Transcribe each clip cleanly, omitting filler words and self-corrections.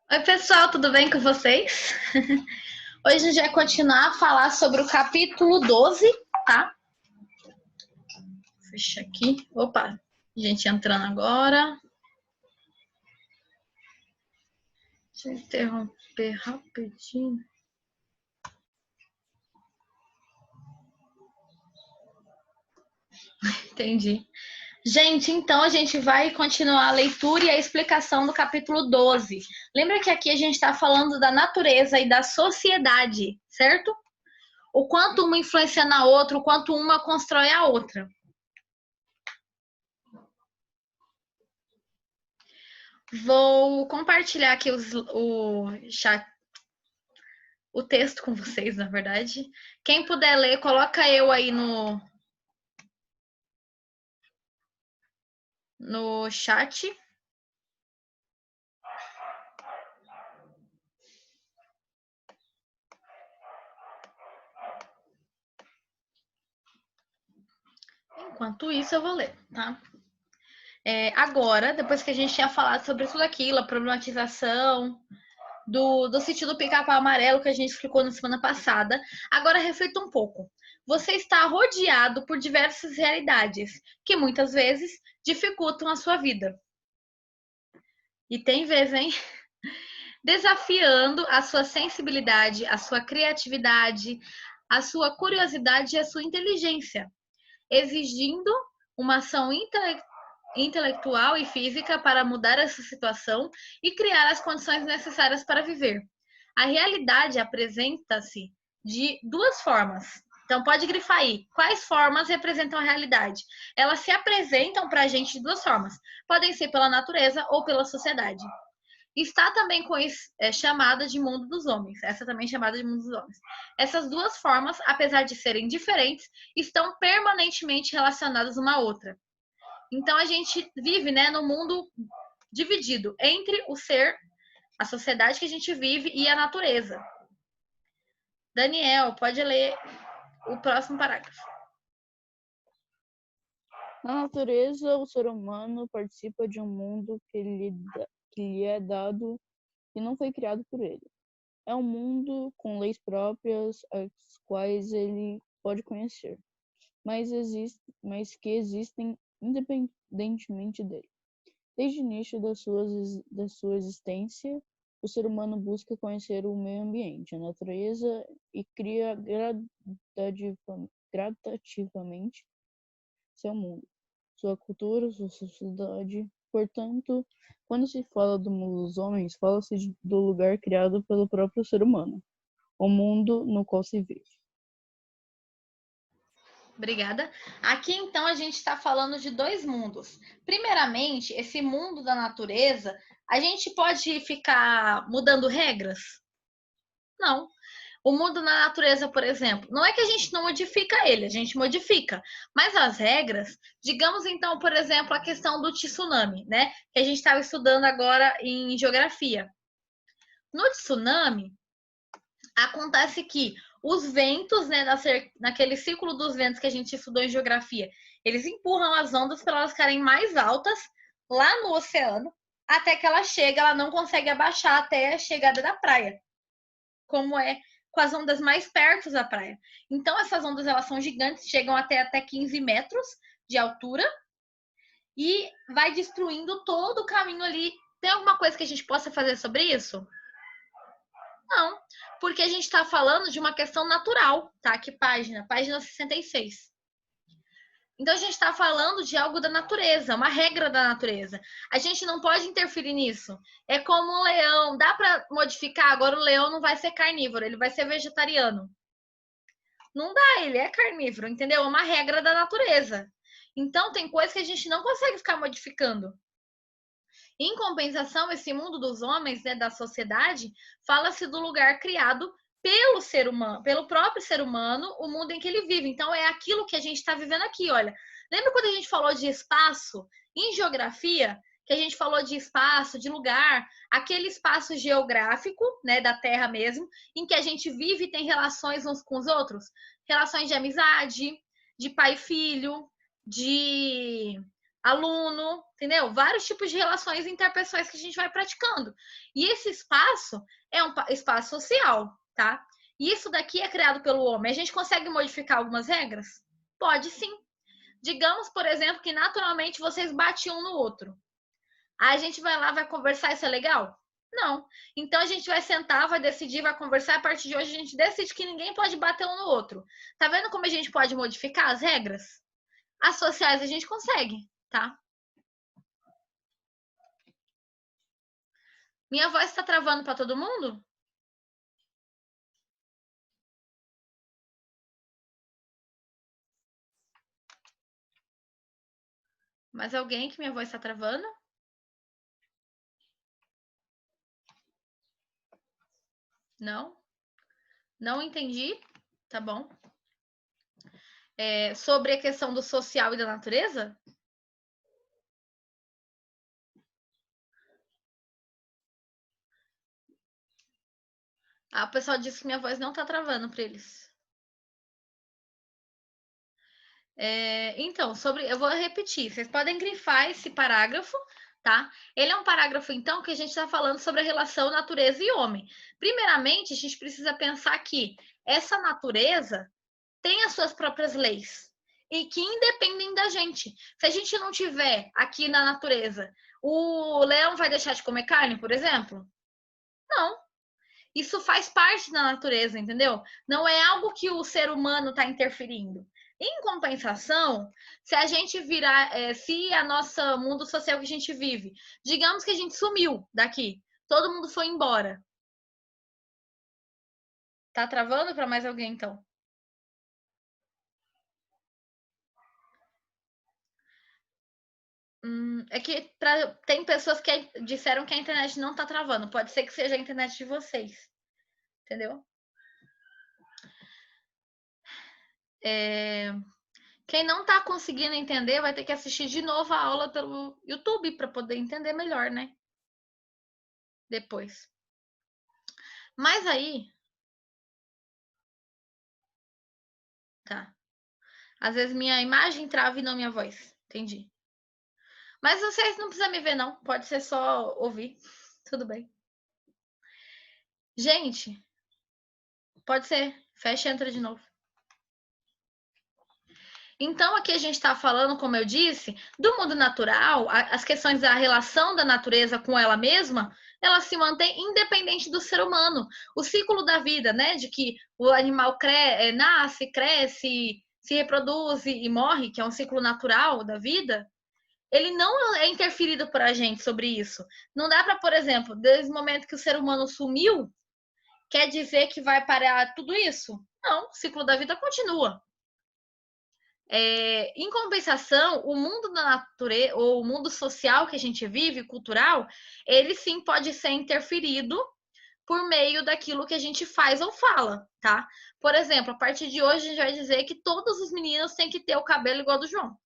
Oi, pessoal, tudo bem com vocês? Hoje a gente vai continuar a falar sobre o capítulo 12, tá? Fecha aqui. Opa, gente entrando agora. Deixa eu interromper rapidinho. Entendi. Gente, então a gente vai continuar a leitura e a explicação do capítulo 12. Lembra que aqui a gente está falando da natureza e da sociedade, certo? O quanto uma influencia na outra, o quanto uma constrói a outra. Vou compartilhar aqui o chat, o texto com vocês, na verdade. Quem puder ler, coloca eu aí no chat. Enquanto isso, eu vou ler, tá? Agora, depois que a gente tinha falado sobre tudo aquilo, a problematização do sítio do Pica-Pau Amarelo que a gente explicou na semana passada, agora reflita um pouco. Você está rodeado por diversas realidades que muitas vezes dificultam a sua vida. E tem vezes, hein? Desafiando a sua sensibilidade, a sua criatividade, a sua curiosidade e a sua inteligência, exigindo uma ação intelectual e física para mudar essa situação e criar as condições necessárias para viver. A realidade apresenta-se de duas formas. Então, pode grifar aí. Quais formas representam a realidade? Elas se apresentam para a gente de duas formas. Podem ser pela natureza ou pela sociedade. Está também chamada de mundo dos homens. Essa também é chamada de mundo dos homens. Essas duas formas, apesar de serem diferentes, estão permanentemente relacionadas uma à outra. Então a gente vive, né, no mundo dividido entre o ser, a sociedade que a gente vive e a natureza. Daniel, pode ler o próximo parágrafo. Na natureza, o ser humano participa de um mundo que lhe é dado e não foi criado por ele. É um mundo com leis próprias, as quais ele pode conhecer, mas que existem independentemente dele. Desde o início da sua existência, o ser humano busca conhecer o meio ambiente, a natureza, e cria gradativamente seu mundo, sua cultura, sua sociedade. Portanto, quando se fala do mundo dos homens, fala-se do lugar criado pelo próprio ser humano, o mundo no qual se vive. Obrigada. Aqui, então, a gente está falando de dois mundos. Primeiramente, esse mundo da natureza, a gente pode ficar mudando regras? Não. O mundo na natureza, por exemplo, não é que a gente não modifica ele, a gente modifica. Mas as regras, digamos então, por exemplo, a questão do tsunami, né? Que a gente estava estudando agora em geografia. No tsunami, acontece que os ventos, né, naquele círculo dos ventos que a gente estudou em geografia, eles empurram as ondas para elas ficarem mais altas lá no oceano, até que ela não consegue abaixar até a chegada da praia, como é com as ondas mais perto da praia. Então, essas ondas elas são gigantes, chegam até 15 metros de altura e vai destruindo todo o caminho ali. Tem alguma coisa que a gente possa fazer sobre isso? Não, porque a gente está falando de uma questão natural, tá? Que página? Página 66. Então a gente está falando de algo da natureza, uma regra da natureza. A gente não pode interferir nisso. É como um leão, dá para modificar? Agora o leão não vai ser carnívoro, ele vai ser vegetariano. Não dá, ele é carnívoro, entendeu? É uma regra da natureza. Então tem coisas que a gente não consegue ficar modificando. Em compensação, esse mundo dos homens, né, da sociedade, fala-se do lugar criado pelo ser humano, pelo próprio ser humano, o mundo em que ele vive. Então é aquilo que a gente está vivendo aqui, olha. Lembra quando a gente falou de espaço em geografia, que a gente falou de espaço, de lugar, aquele espaço geográfico, né, da Terra mesmo, em que a gente vive e tem relações uns com os outros, relações de amizade, de pai e filho, de aluno, entendeu? Vários tipos de relações interpessoais que a gente vai praticando. E esse espaço é um espaço social, tá? E isso daqui é criado pelo homem. A gente consegue modificar algumas regras? Pode sim. Digamos, por exemplo, que naturalmente vocês batiam um no outro. Aí a gente vai lá, vai conversar, isso é legal? Não. Então a gente vai sentar, vai decidir, vai conversar. A partir de hoje a gente decide que ninguém pode bater um no outro. Tá vendo como a gente pode modificar as regras? As sociais a gente consegue, tá? Minha voz tá travando para todo mundo? Mas alguém que minha voz tá travando? Não? Não entendi? Tá bom. Sobre a questão do social e da natureza? O pessoal disse que minha voz não tá travando para eles. Então, eu vou repetir. Vocês podem grifar esse parágrafo, tá? Ele é um parágrafo, então, que a gente está falando sobre a relação natureza e homem. Primeiramente, a gente precisa pensar que essa natureza tem as suas próprias leis e que independem da gente. Se a gente não tiver aqui na natureza, o leão vai deixar de comer carne, por exemplo? Não. Isso faz parte da natureza, entendeu? Não é algo que o ser humano está interferindo. Em compensação, se a gente virar, se a nossa mundo social que a gente vive, digamos que a gente sumiu daqui, todo mundo foi embora. Tá travando para mais alguém, então? É que tem pessoas que disseram que a internet não tá travando. Pode ser que seja a internet de vocês. Entendeu? Quem não tá conseguindo entender vai ter que assistir de novo a aula pelo YouTube para poder entender melhor, né? Depois. Mas aí. Tá. Às vezes minha imagem trava e não minha voz. Entendi. Mas vocês não precisam me ver, não. Pode ser só ouvir. Tudo bem. Gente, pode ser. Fecha e entra de novo. Então, aqui a gente está falando, como eu disse, do mundo natural, as questões da relação da natureza com ela mesma, ela se mantém independente do ser humano. O ciclo da vida, né, de que o animal nasce, cresce, se reproduz e morre, que é um ciclo natural da vida, ele não é interferido por a gente sobre isso. Não dá para, por exemplo, desde o momento que o ser humano sumiu, quer dizer que vai parar tudo isso? Não, o ciclo da vida continua. Em compensação, o mundo da natureza, ou o mundo social que a gente vive, cultural, ele sim pode ser interferido por meio daquilo que a gente faz ou fala, tá? Por exemplo, a partir de hoje a gente vai dizer que todos os meninos têm que ter o cabelo igual do João.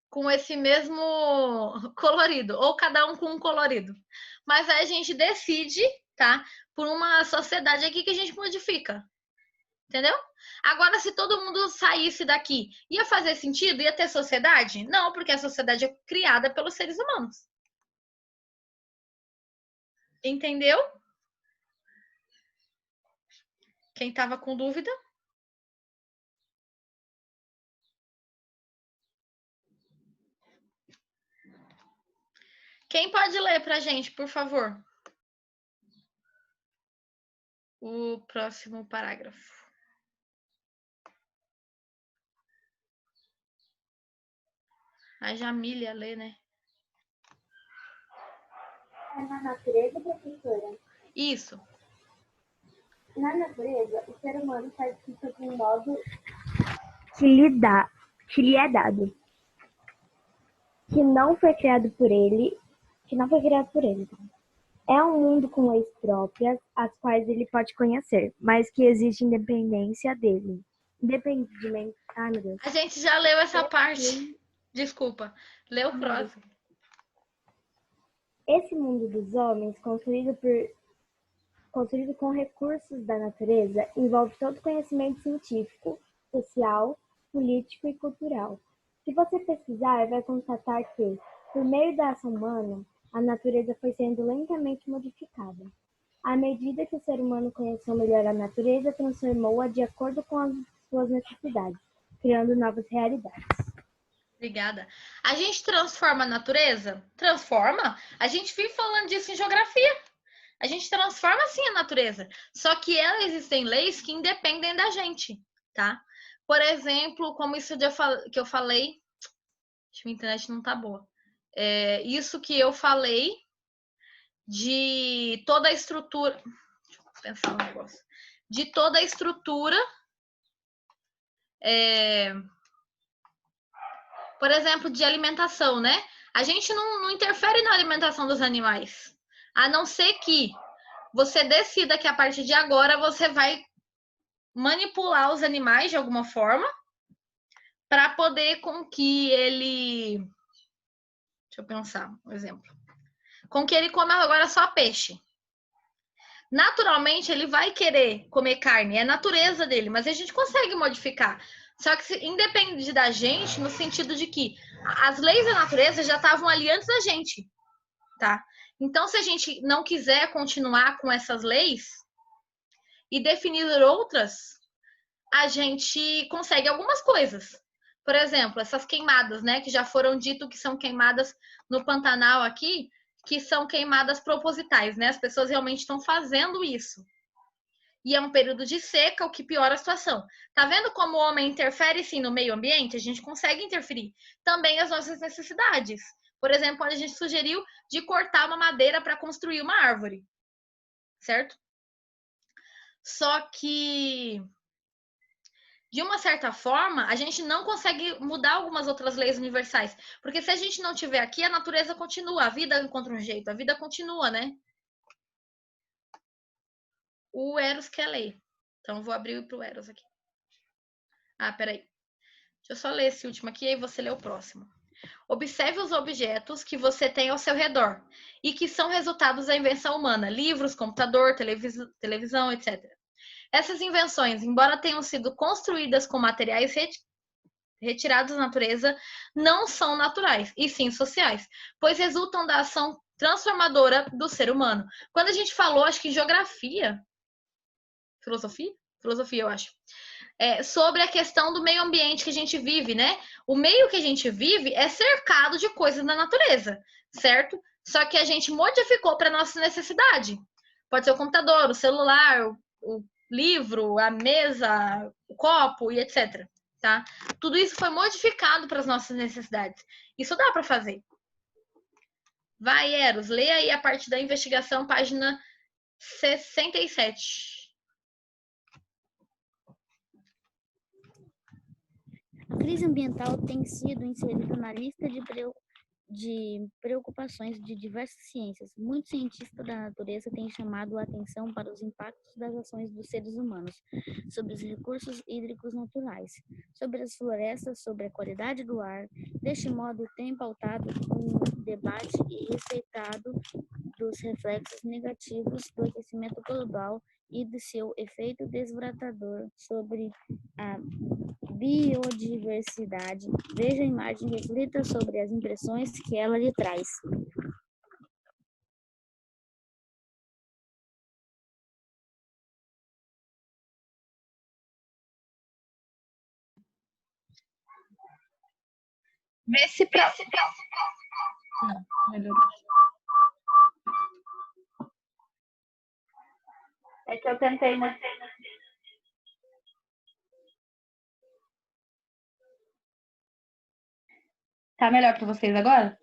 Com esse mesmo colorido, ou cada um com um colorido. Mas aí a gente decide, tá? Por uma sociedade aqui que a gente modifica. Entendeu? Agora, se todo mundo saísse daqui, ia fazer sentido? Ia ter sociedade? Não, porque a sociedade é criada pelos seres humanos. Entendeu? Quem estava com dúvida? Quem pode ler pra gente, por favor? O próximo parágrafo. A Jamília lê, né? É na natureza, professora? Isso. Na natureza, o ser humano participa de um modo que lhe é dado, que não foi criado por ele. É um mundo com leis próprias, as quais ele pode conhecer, mas que exige independência dele. Independimento. Ai, meu Deus. A gente já leu essa parte. Desculpa. Lê o próximo. Esse mundo dos homens, construído com recursos da natureza, envolve todo conhecimento científico, social, político e cultural. Se você pesquisar, vai constatar que, por meio da ação humana, a natureza foi sendo lentamente modificada. À medida que o ser humano conheceu melhor a natureza, transformou-a de acordo com as suas necessidades, criando novas realidades. Obrigada. A gente transforma a natureza? Transforma. A gente vive falando disso em geografia. A gente transforma sim a natureza. Só que existem leis que independem da gente, tá? Por exemplo, como isso que eu falei. Acho que a internet não tá boa. Isso que eu falei de toda a estrutura. Deixa eu pensar um negócio. De toda a estrutura. Por exemplo, de alimentação, né? A gente não interfere na alimentação dos animais. A não ser que você decida que a partir de agora você vai manipular os animais de alguma forma para poder com que ele... Deixa eu pensar um exemplo. Com que ele coma agora só peixe. Naturalmente, ele vai querer comer carne. É a natureza dele, mas a gente consegue modificar. Só que independe da gente, no sentido de que as leis da natureza já estavam ali antes da gente, tá? Então, se a gente não quiser continuar com essas leis e definir outras, a gente consegue algumas coisas. Por exemplo, essas queimadas, né? Que já foram dito que são queimadas no Pantanal aqui, que são queimadas propositais, né? As pessoas realmente estão fazendo isso. E é um período de seca, o que piora a situação. Tá vendo como o homem interfere sim no meio ambiente? A gente consegue interferir. Também as nossas necessidades. Por exemplo, quando a gente sugeriu de cortar uma madeira para construir uma árvore. Certo? Só que, de uma certa forma, a gente não consegue mudar algumas outras leis universais. Porque se a gente não tiver aqui, a natureza continua. A vida encontra um jeito. A vida continua, né? O Eros quer ler. Então, vou abrir para o Eros aqui. Peraí. Deixa eu só ler esse último aqui e aí você lê o próximo. Observe os objetos que você tem ao seu redor e que são resultados da invenção humana. Livros, computador, televisão, etc. Essas invenções, embora tenham sido construídas com materiais retirados da natureza, não são naturais, e sim sociais, pois resultam da ação transformadora do ser humano. Quando a gente falou, acho que em geografia... Filosofia, eu acho. Sobre a questão do meio ambiente que a gente vive, né? O meio que a gente vive é cercado de coisas da natureza, certo? Só que a gente modificou para nossa necessidade. Pode ser o computador, o celular, o livro, a mesa, o copo e etc. Tá? Tudo isso foi modificado para as nossas necessidades. Isso dá para fazer. Vai, Eros, lê aí a parte da investigação, página 67. A crise ambiental tem sido inserida na lista de preocupações de diversas ciências. Muitos cientistas da natureza têm chamado a atenção para os impactos das ações dos seres humanos sobre os recursos hídricos naturais, sobre as florestas, sobre a qualidade do ar. Deste modo, tem pautado um debate e respeitado dos reflexos negativos do aquecimento global e de seu efeito desvastador sobre a biodiversidade. Veja a imagem e reflita sobre as impressões que ela lhe traz. Vê se pra... Não, melhorou. É que eu tentei, né? Tá melhor para vocês agora?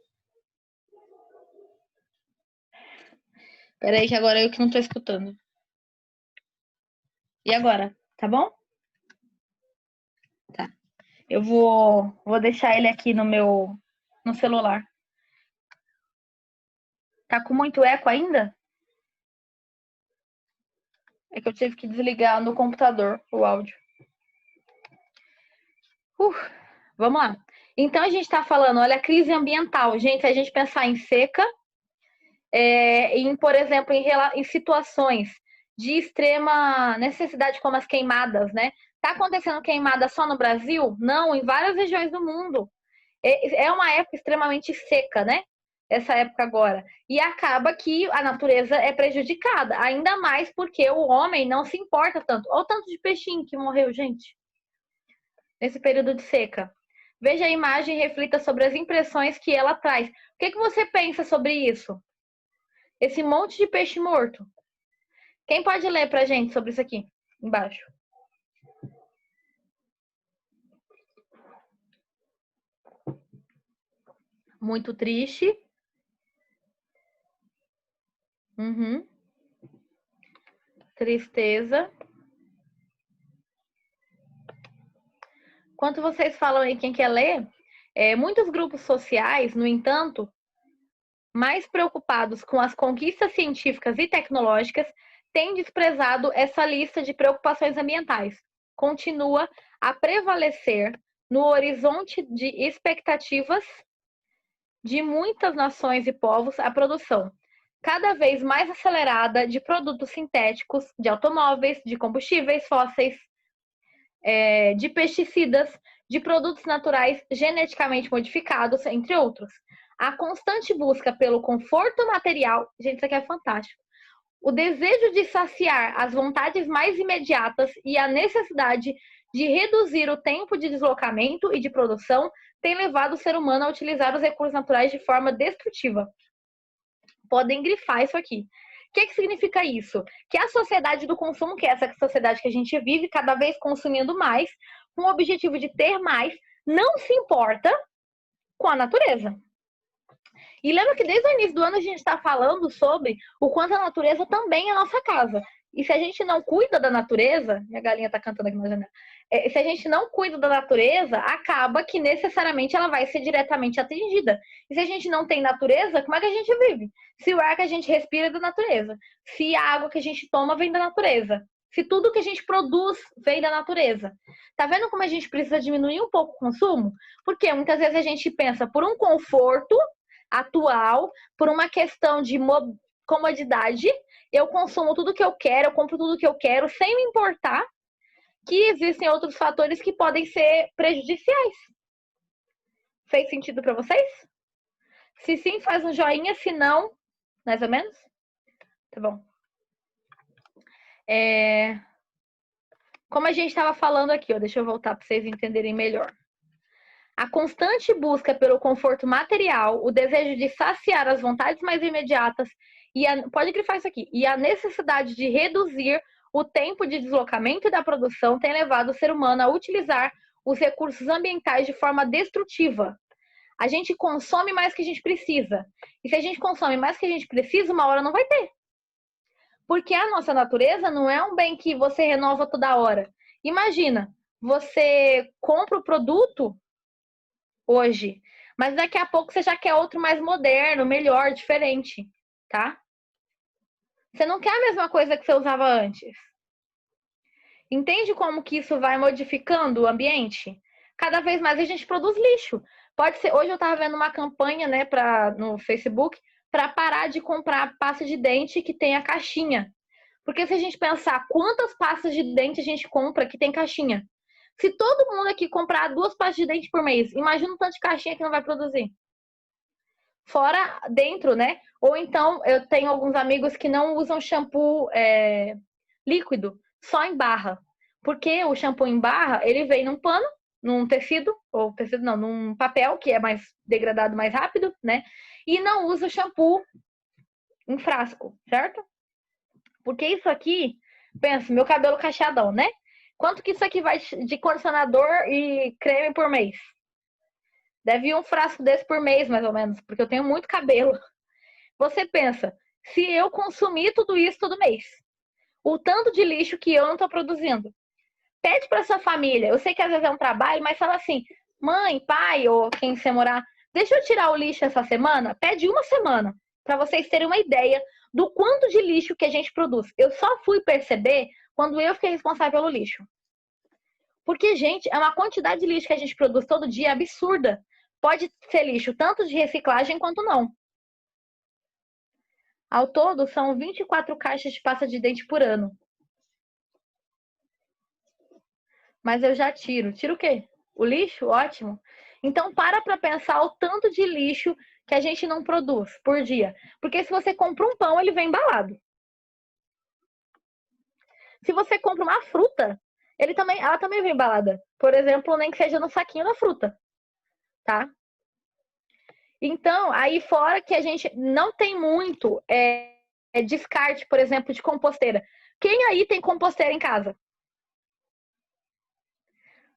Peraí que agora eu que não tô escutando. E agora? Tá bom? Tá. Eu vou deixar ele aqui no celular. Tá com muito eco ainda? É que eu tive que desligar no computador o áudio. Vamos lá. Então, a gente está falando, olha, a crise ambiental. Gente, se a gente pensar em seca, por exemplo, em situações de extrema necessidade, como as queimadas, né? Está acontecendo queimada só no Brasil? Não, em várias regiões do mundo. É uma época extremamente seca, né? Essa época agora. E acaba que a natureza é prejudicada, ainda mais porque o homem não se importa tanto. Olha o tanto de peixinho que morreu, gente, nesse período de seca. Veja a imagem e reflita sobre as impressões que ela traz. O que você pensa sobre isso? Esse monte de peixe morto. Quem pode ler pra gente sobre isso aqui? Embaixo. Muito triste. Uhum. Tristeza. Enquanto vocês falam aí, quem quer ler, muitos grupos sociais, no entanto, mais preocupados com as conquistas científicas e tecnológicas, têm desprezado essa lista de preocupações ambientais. Continua a prevalecer no horizonte de expectativas de muitas nações e povos a produção cada vez mais acelerada de produtos sintéticos, de automóveis, de combustíveis fósseis, de pesticidas, de produtos naturais geneticamente modificados, entre outros. A constante busca pelo conforto material, gente, isso aqui é fantástico. O desejo de saciar as vontades mais imediatas e a necessidade de reduzir o tempo de deslocamento e de produção tem levado o ser humano a utilizar os recursos naturais de forma destrutiva. Podem grifar isso aqui. O que significa isso? Que a sociedade do consumo, que é essa sociedade que a gente vive, cada vez consumindo mais, com o objetivo de ter mais, não se importa com a natureza. E lembra que desde o início do ano a gente está falando sobre o quanto a natureza também é nossa casa. E se a gente não cuida da natureza, minha galinha está cantando aqui na janela, se a gente não cuida da natureza, acaba que necessariamente ela vai ser diretamente atingida. E se a gente não tem natureza, como é que a gente vive? Se o ar que a gente respira é da natureza, se a água que a gente toma vem da natureza, se tudo que a gente produz vem da natureza. Tá vendo como a gente precisa diminuir um pouco o consumo? Porque muitas vezes a gente pensa por um conforto atual, por uma questão de comodidade, eu consumo tudo que eu quero, eu compro tudo que eu quero, sem me importar que existem outros fatores que podem ser prejudiciais. Fez sentido para vocês? Se sim, faz um joinha, se não, mais ou menos? Tá bom. Como a gente estava falando aqui, deixa eu voltar para vocês entenderem melhor. A constante busca pelo conforto material, o desejo de saciar as vontades mais imediatas, pode grifar isso aqui, e a necessidade de reduzir o tempo de deslocamento e da produção tem levado o ser humano a utilizar os recursos ambientais de forma destrutiva. A gente consome mais que a gente precisa. E se a gente consome mais que a gente precisa, uma hora não vai ter. Porque a nossa natureza não é um bem que você renova toda hora. Imagina, você compra o produto hoje, mas daqui a pouco você já quer outro mais moderno, melhor, diferente, tá? Você não quer a mesma coisa que você usava antes. Entende como que isso vai modificando o ambiente? Cada vez mais a gente produz lixo. Pode ser, hoje eu estava vendo uma campanha, né, no Facebook, para parar de comprar pasta de dente que tem a caixinha. Porque se a gente pensar quantas pastas de dente a gente compra que tem caixinha, se todo mundo aqui comprar 2 pastas de dente por mês, imagina o tanto de caixinha que não vai produzir. Fora dentro, né? Ou então, eu tenho alguns amigos que não usam shampoo líquido, só em barra. Porque o shampoo em barra, ele vem num pano, num tecido, ou tecido não, num papel, que é mais degradado mais rápido, né? E não usa o shampoo em frasco, certo? Porque isso aqui, pensa, meu cabelo cacheadão, né? Quanto que isso aqui vai de condicionador e creme por mês? Deve ir um frasco desse por mês, mais ou menos, porque eu tenho muito cabelo. Você pensa, se eu consumir tudo isso todo mês, o tanto de lixo que eu não estou produzindo. Pede para sua família. Eu sei que às vezes é um trabalho, mas fala assim, mãe, pai, ou quem você morar, deixa eu tirar o lixo essa semana. Pede uma semana, para vocês terem uma ideia do quanto de lixo que a gente produz. Eu só fui perceber quando eu fiquei responsável pelo lixo. Porque, gente, é uma quantidade de lixo que a gente produz todo dia absurda. Pode ser lixo tanto de reciclagem quanto não. Ao todo, são 24 caixas de pasta de dente por ano. Mas eu já tiro. Tiro o quê? O lixo? Ótimo. Então, para pensar o tanto de lixo que a gente não produz por dia. Porque se você compra um pão, ele vem embalado. Se você compra uma fruta, ela também vem embalada. Por exemplo, nem que seja no saquinho da fruta, tá? Então, aí fora que a gente não tem muito descarte, por exemplo, de composteira. Quem aí tem composteira em casa?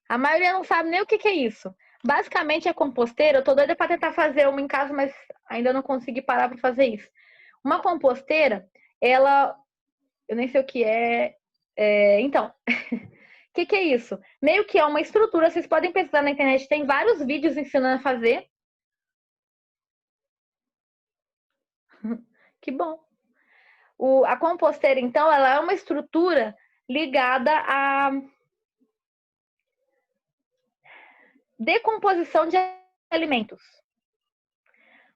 A maioria não sabe nem o que é isso. Basicamente, a composteira, eu tô doida para tentar fazer uma em casa, mas ainda não consegui parar para fazer isso. Uma composteira, eu nem sei o que então, o que é isso? Meio que é uma estrutura, vocês podem pesquisar na internet, tem vários vídeos ensinando a fazer. Que bom. A composteira, então, ela é uma estrutura ligada à decomposição de alimentos.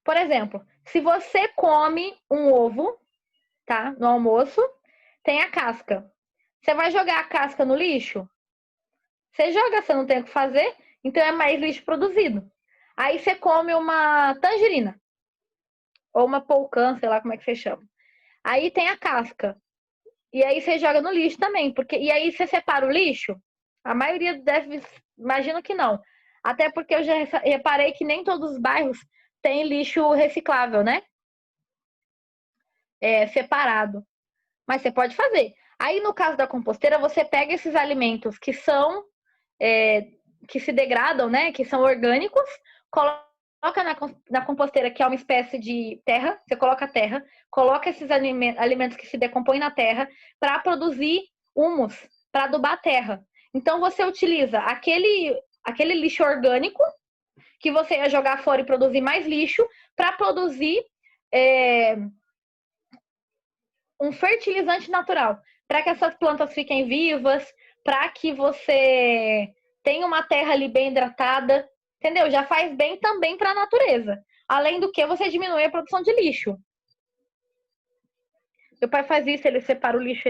Por exemplo, se você come um ovo, tá, no almoço, tem a casca. Você vai jogar a casca no lixo? Você joga, você não tem o que fazer, então é mais lixo produzido. Aí você come uma tangerina, ou uma polcã, sei lá como é que você chama. Aí tem a casca. E aí você joga no lixo também, e aí você separa o lixo? A maioria imagino que não. Até porque eu já reparei que nem todos os bairros têm lixo reciclável, né? Separado. Mas você pode fazer. Aí no caso da composteira, você pega esses alimentos que são que se degradam, né? Que são orgânicos, coloca na composteira, que é uma espécie de terra, você coloca a terra, coloca esses alimentos que se decompõem na terra para produzir humus, para adubar a terra. Então você utiliza aquele lixo orgânico que você ia jogar fora e produzir mais lixo para produzir um fertilizante natural, para que essas plantas fiquem vivas, para que você tenha uma terra ali bem hidratada, entendeu? Já faz bem também para a natureza. Além do que, você diminui a produção de lixo. Meu pai faz isso, ele separa o lixo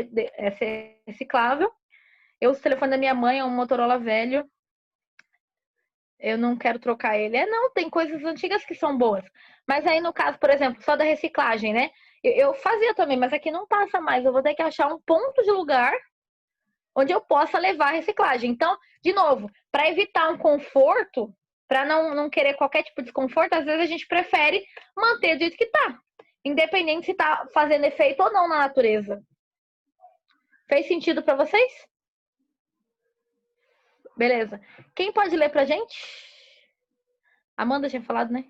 reciclável. Eu uso o telefone da minha mãe, é um Motorola velho. Eu não quero trocar ele. Não, tem coisas antigas que são boas. Mas aí, no caso, por exemplo, só da reciclagem, né? Eu fazia também, mas aqui não passa mais. Eu vou ter que achar um ponto de lugar onde eu possa levar a reciclagem. Então, de novo, para evitar um conforto, para não querer qualquer tipo de desconforto, às vezes a gente prefere manter do jeito que tá, independente se tá fazendo efeito ou não na natureza. Fez sentido para vocês? Beleza. Quem pode ler pra gente? Amanda tinha falado, né?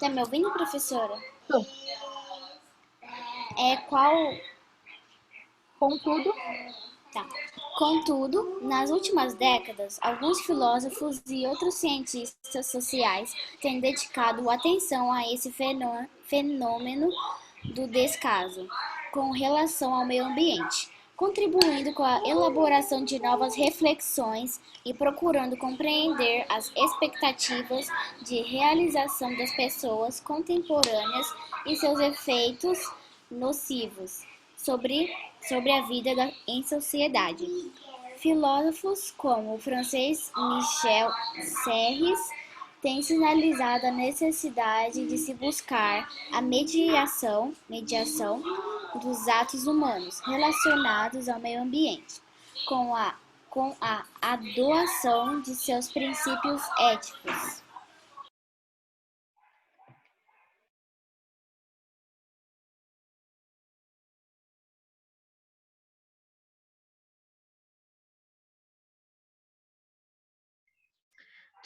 Tá me ouvindo, professora? Tô. Contudo, Tá. Contudo, nas últimas décadas, alguns filósofos e outros cientistas sociais têm dedicado atenção a esse fenômeno do descaso com relação ao meio ambiente, contribuindo com a elaboração de novas reflexões e procurando compreender as expectativas de realização das pessoas contemporâneas e seus efeitos nocivos sobre a vida em sociedade. Filósofos como o francês Michel Serres têm sinalizado a necessidade de se buscar a mediação dos atos humanos relacionados ao meio ambiente, com a adoção de seus princípios éticos.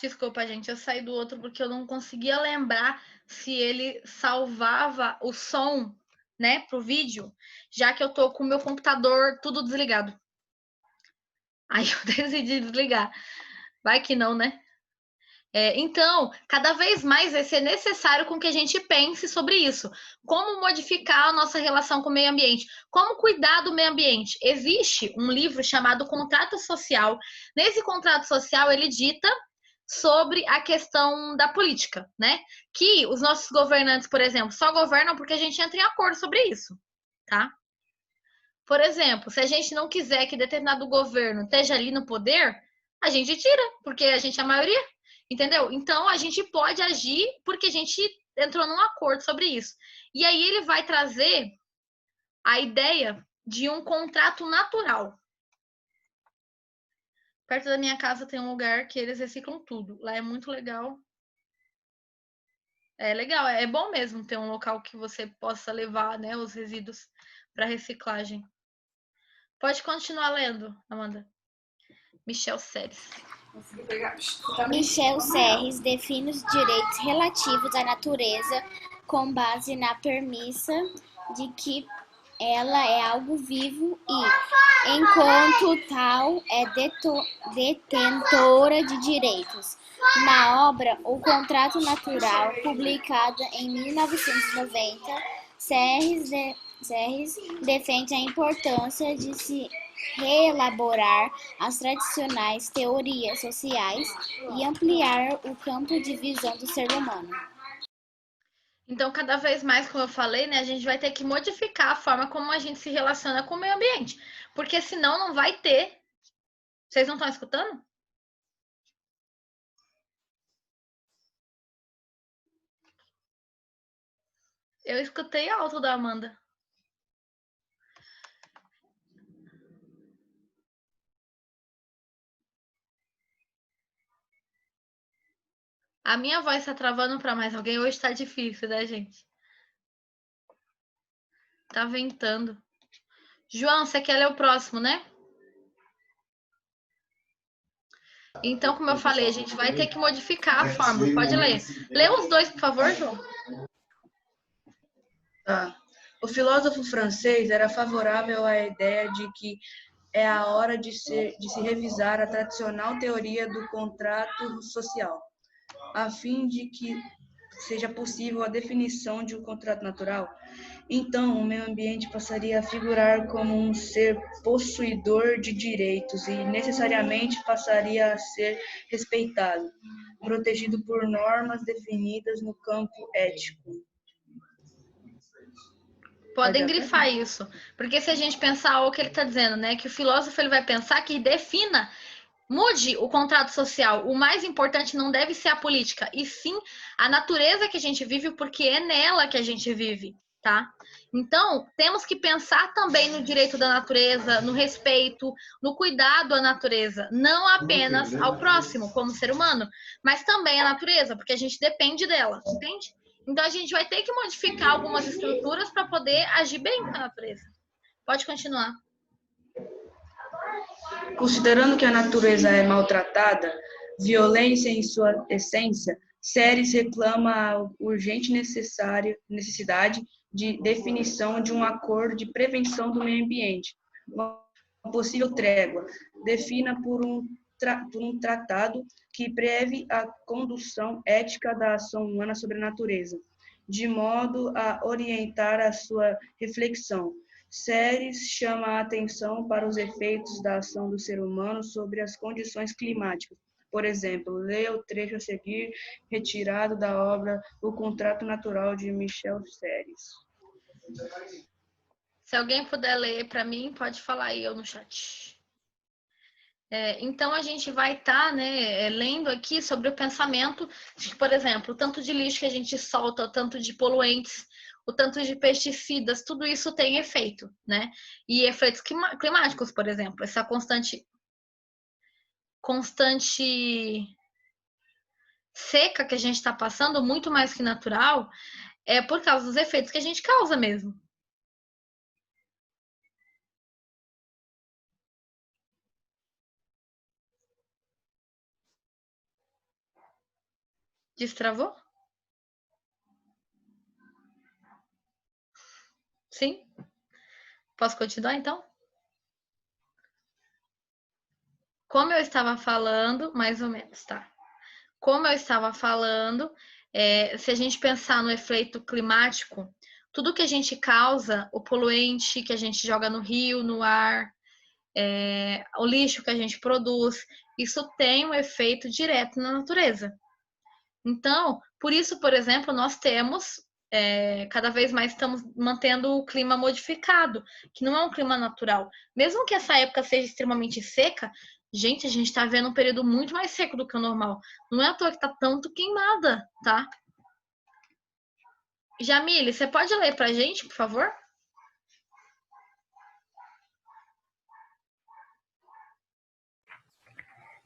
desculpa, gente, eu saí do outro porque eu não conseguia lembrar se ele salvava o som, né, pro vídeo, já que eu tô com o meu computador tudo desligado. Aí eu decidi desligar. Vai que não, né? Então, cada vez mais vai ser necessário com que a gente pense sobre isso. Como modificar a nossa relação com o meio ambiente? Como cuidar do meio ambiente? Existe um livro chamado Contrato Social. Nesse contrato social, ele dita sobre a questão da política, né? Que os nossos governantes, por exemplo, só governam porque a gente entra em acordo sobre isso, tá? Por exemplo, se a gente não quiser que determinado governo esteja ali no poder, a gente tira, porque a gente é a maioria, entendeu? Então, a gente pode agir porque a gente entrou num acordo sobre isso. E aí ele vai trazer a ideia de um contrato natural. Perto da minha casa tem um lugar que eles reciclam tudo. Lá é muito legal. É legal, é bom mesmo ter um local que você possa levar, né, os resíduos para reciclagem. Pode continuar lendo, Amanda. Michel Seres. Michel Serres define os direitos relativos à natureza com base na premissa de que ela é algo vivo e, enquanto tal, é detentora de direitos. Na obra O Contrato Natural, publicada em 1990, Serres defende a importância de se reelaborar as tradicionais teorias sociais e ampliar o campo de visão do ser humano. Então, cada vez mais, como eu falei, né, a gente vai ter que modificar a forma como a gente se relaciona com o meio ambiente. Porque senão não vai ter. Vocês não estão escutando? Eu escutei alto da Amanda. A minha voz tá travando para mais alguém. Hoje tá difícil, né, gente? Tá ventando. João, você quer ler o próximo, né? Então, como eu falei, a gente vai ter que modificar a forma. Pode ler. Lê os dois, por favor, João. Tá. O filósofo francês era favorável à ideia de que é a hora de se revisar a tradicional teoria do contrato social, a fim de que seja possível a definição de um contrato natural. Então, o meio ambiente passaria a figurar como um ser possuidor de direitos e necessariamente passaria a ser respeitado, protegido por normas definidas no campo ético. Podem grifar isso. Porque se a gente pensar o que ele está dizendo, né? Que o filósofo ele vai pensar que defina, mude o contrato social. O mais importante não deve ser a política, e sim a natureza que a gente vive, porque é nela que a gente vive, tá? Então, temos que pensar também no direito da natureza, no respeito, no cuidado à natureza, não apenas ao próximo, como ser humano, mas também à natureza, porque a gente depende dela, entende? Então, a gente vai ter que modificar algumas estruturas para poder agir bem com a natureza. Pode continuar. Considerando que a natureza é maltratada, violência em sua essência, Seres reclama a urgente necessidade de definição de um acordo de prevenção do meio ambiente, uma possível trégua, defina por um tratado que preve a condução ética da ação humana sobre a natureza, de modo a orientar a sua reflexão. Seres chama a atenção para os efeitos da ação do ser humano sobre as condições climáticas. Por exemplo, leia o trecho a seguir, retirado da obra O Contrato Natural, de Michel Serres. Se alguém puder ler para mim, pode falar aí eu no chat. Então, a gente vai estar lendo aqui sobre o pensamento de, por exemplo, o tanto de lixo que a gente solta, o tanto de poluentes, o tanto de pesticidas, tudo isso tem efeito, né? E efeitos climáticos, por exemplo, essa constante seca que a gente está passando, muito mais que natural, é por causa dos efeitos que a gente causa mesmo. Destravou? Sim? Posso continuar, então? Como eu estava falando, mais ou menos, tá? Como eu estava falando, se a gente pensar no efeito climático, tudo que a gente causa, o poluente que a gente joga no rio, no ar, o lixo que a gente produz, isso tem um efeito direto na natureza. Então, por isso, por exemplo, nós temos, cada vez mais estamos mantendo o clima modificado, que não é um clima natural. Mesmo que essa época seja extremamente seca, gente, a gente está vendo um período muito mais seco do que o normal. Não é à toa que está tanto queimada, tá? Jamile, você pode ler pra gente, por favor?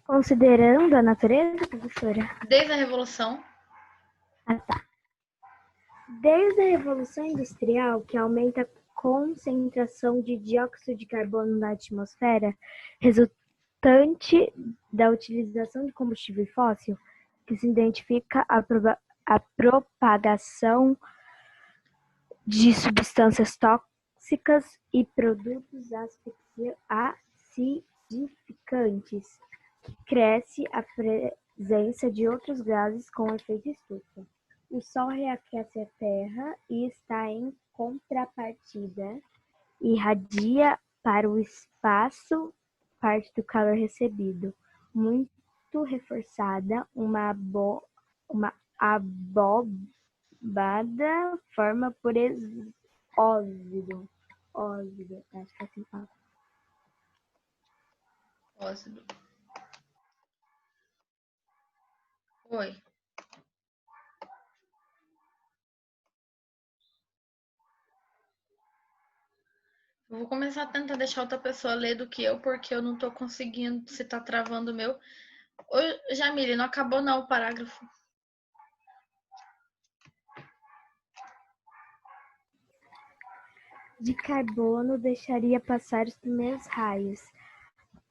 Considerando a natureza, professora? Desde a Revolução. Ah, tá. Desde a Revolução Industrial, que aumenta a concentração de dióxido de carbono na atmosfera, resultante da utilização de combustível fóssil, que se identifica a propagação de substâncias tóxicas e produtos acidificantes, cresce a presença de outros gases com efeito estufa. O Sol reaquece a Terra e está em contrapartida, irradia para o espaço parte do calor recebido, muito reforçada, uma abóbada forma por óxido. Óxido, acho que é assim que fala. Óxido. Oi. Eu vou começar a tentar deixar outra pessoa ler do que eu, porque eu não tô conseguindo, se tá travando o meu. Ô, Jamile, não acabou não o parágrafo. De carbono deixaria passar os primeiros raios,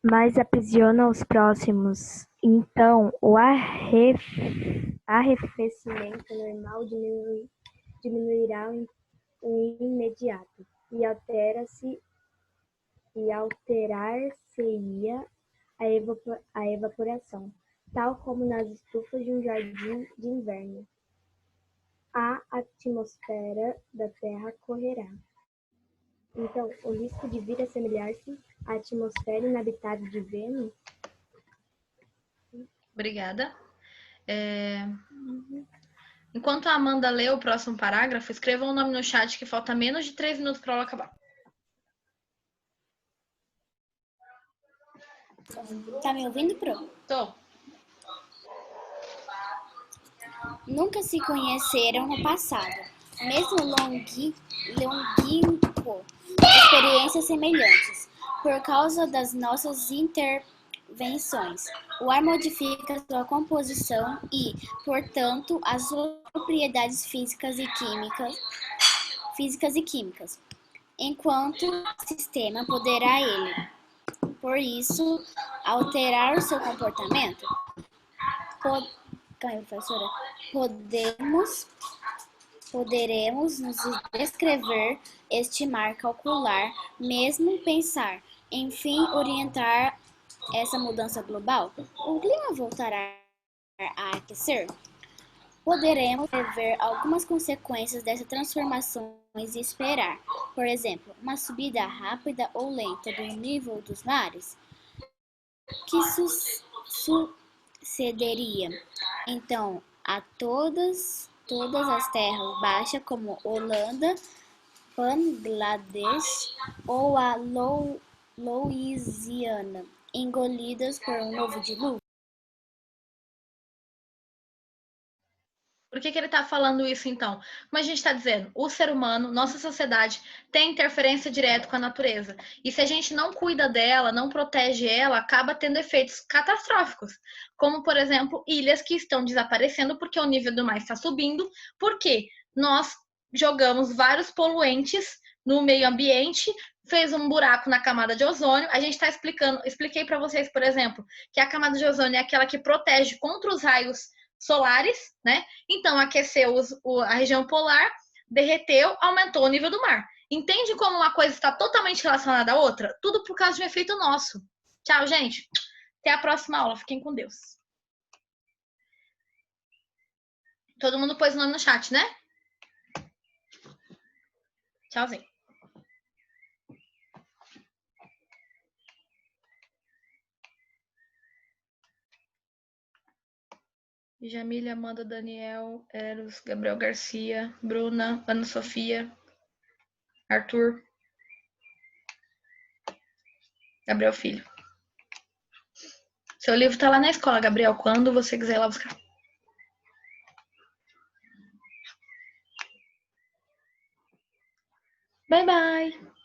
mas aprisiona os próximos. Então, o arrefecimento normal diminuirá o imediato e alterar-se-ia a evaporação, tal como nas estufas de um jardim de inverno. A atmosfera da Terra correrá. Então, o risco de vir a assemelhar-se à atmosfera inabitável de Vênus. Obrigada. Enquanto a Amanda lê o próximo parágrafo, escreva um nome no chat que falta menos de 3 minutos para ela acabar. Tá me ouvindo, Pro? Tô. Nunca se conheceram no passado, mesmo longínquo experiências semelhantes. Por causa das nossas intervenções, o ar modifica sua composição e, portanto, as suas propriedades físicas e químicas, enquanto sistema poderá ele, por isso, alterar o seu comportamento. Professora, poderemos nos descrever, estimar, calcular, mesmo pensar, enfim, orientar essa mudança global? O clima voltará a aquecer? Poderemos prever algumas consequências dessas transformações e esperar, por exemplo, uma subida rápida ou lenta do nível dos mares? Que sucederia, então, a todas as terras baixas, como Holanda, Bangladesh ou a Louisiana, engolidas por um novo dilúvio? Por que ele está falando isso, então? Como a gente está dizendo, o ser humano, nossa sociedade, tem interferência direta com a natureza. E se a gente não cuida dela, não protege ela, acaba tendo efeitos catastróficos. Como, por exemplo, ilhas que estão desaparecendo porque o nível do mar está subindo, porque nós jogamos vários poluentes no meio ambiente, fez um buraco na camada de ozônio. A gente está expliquei para vocês, por exemplo, que a camada de ozônio é aquela que protege contra os raios solares, né? Então, aqueceu a região polar, derreteu, aumentou o nível do mar. Entende como uma coisa está totalmente relacionada à outra? Tudo por causa de um efeito nosso. Tchau, gente. Até a próxima aula. Fiquem com Deus. Todo mundo pôs o nome no chat, né? Tchauzinho. Jamília, Amanda, Daniel, Eros, Gabriel Garcia, Bruna, Ana Sofia, Arthur, Gabriel Filho. Seu livro tá lá na escola, Gabriel, quando você quiser ir lá buscar. Bye, bye!